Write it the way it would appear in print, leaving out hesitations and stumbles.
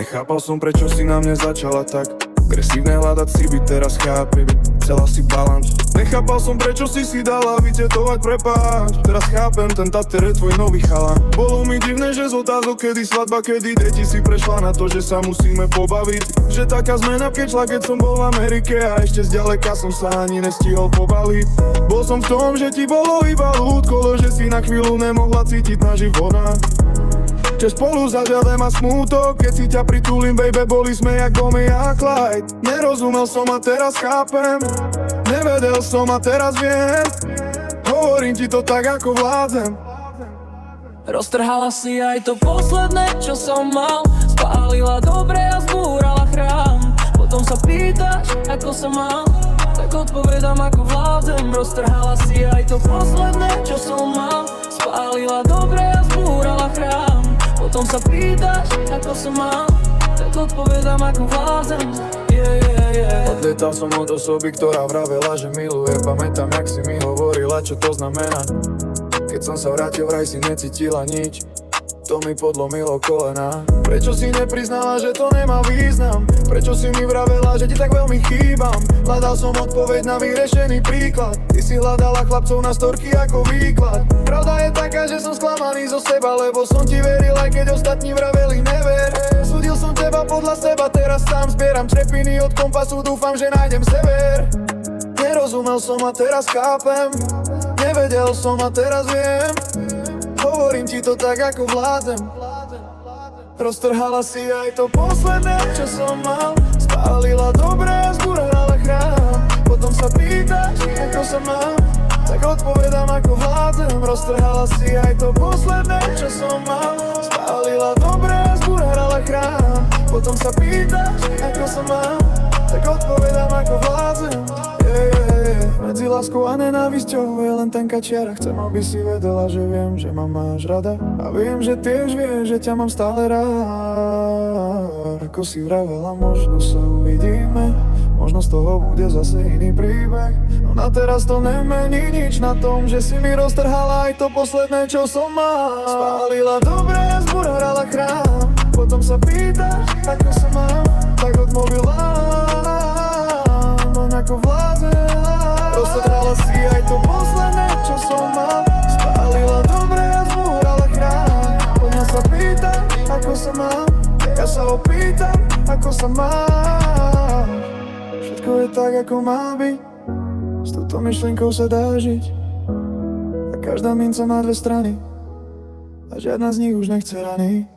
Nechápal som, prečo si na mňa začala tak agresívne hľadať si byť, teraz chápem, chcela si balans. Nechápal som, prečo si dala vytetovať prepáč. Teraz chápem, ten tater je tvoj nový chalan. Bolo mi divné, že z otázok, kedy svadba, kedy deti si prešla na to, že sa musíme pobaviť. Že taká zmena prišla, keď som bol v Amerike a ešte zďaleka som sa ani nestihol pobaliť. Bol som v tom, že ti bolo iba ľúdko, že si na chvíľu nemohla cítiť na života. Že spolu zažiadem a smútok, keď si ťa pritulím, baby, boli sme jak Bonnie a Clyde. Nerozumel som a teraz chápem, nevedel som a teraz viem. Hovorím ti to tak, ako vládzem. Roztrhala si aj to posledné, čo som mal. Spálila dobre a zbúrala chrám. Potom sa pýtaš, ako sa mám, tak odpovedám, ako vládzem. Roztrhala si aj to posledné, čo som mal. Spálila dobre a zbúrala chrám. Potom sa pýtaš, ako sa mám, tak odpovedám, ako vládzem. Odlietal som od osoby, ktorá vravela, že miluje. Pamätám, jak si mi hovorila, čo to znamená. Keď som sa vrátil, vraj si necítila nič. To mi podlomilo kolena. Prečo si nepriznala, že to nemá význam? Prečo si mi vravela, že ti tak veľmi chýbam? Hľadal som odpoveď na vyriešený príklad. Ty si hľadala chlapcov na storky ako výklad. Pravda je taká, že som sklamaný zo seba, lebo som ti veril, aj keď ostatní vraveli never. Súdil som teba podľa seba, teraz sám zbieram črepiny od kompasu, dúfam, že nájdem sever. Nerozumel som a teraz chápem, nevedel som a teraz viem. Hovorím ti to tak, ako vládzem. Roztrhala si aj to posledné, čo som mal. Spálila dobre a zbúrala chrám. Potom sa pýtaš, ako sa mám, tak odpovedám, ako vládzem. Roztrhala si aj to posledné, čo som mal. Spálila dobre a zbúrala chrám. Potom sa pýtaš, ako sa mám, tak odpovedám, ako vládzem. Medzi láskou a nenávisťou je len tenká čiara. Chcem, aby si vedela, že viem, že ma máš rada. A viem, že tiež vieš, že ťa mám stále rád. Ako si vravela, možno sa uvidíme, možno z toho bude zase iný príbeh. No na teraz to nemení nič na tom, že si mi roztrhala aj to posledné, čo som mal. Spálila dobre a zbúrala chrám. Potom sa pýtaš, ako sa mám, tak odmluvila, len ako vládzem. Roztrhala si aj to posledné, čo som mal. Spálila dobre a zbúrala chrám. Poďme sa pýtať, ako sa mám. Ja sa opýtam, ako sa mám. Všetko je tak, ako má byť. S touto myšlienkou sa dá žiť. A každá minca má dve strany a žiadna z nich už nechce rany.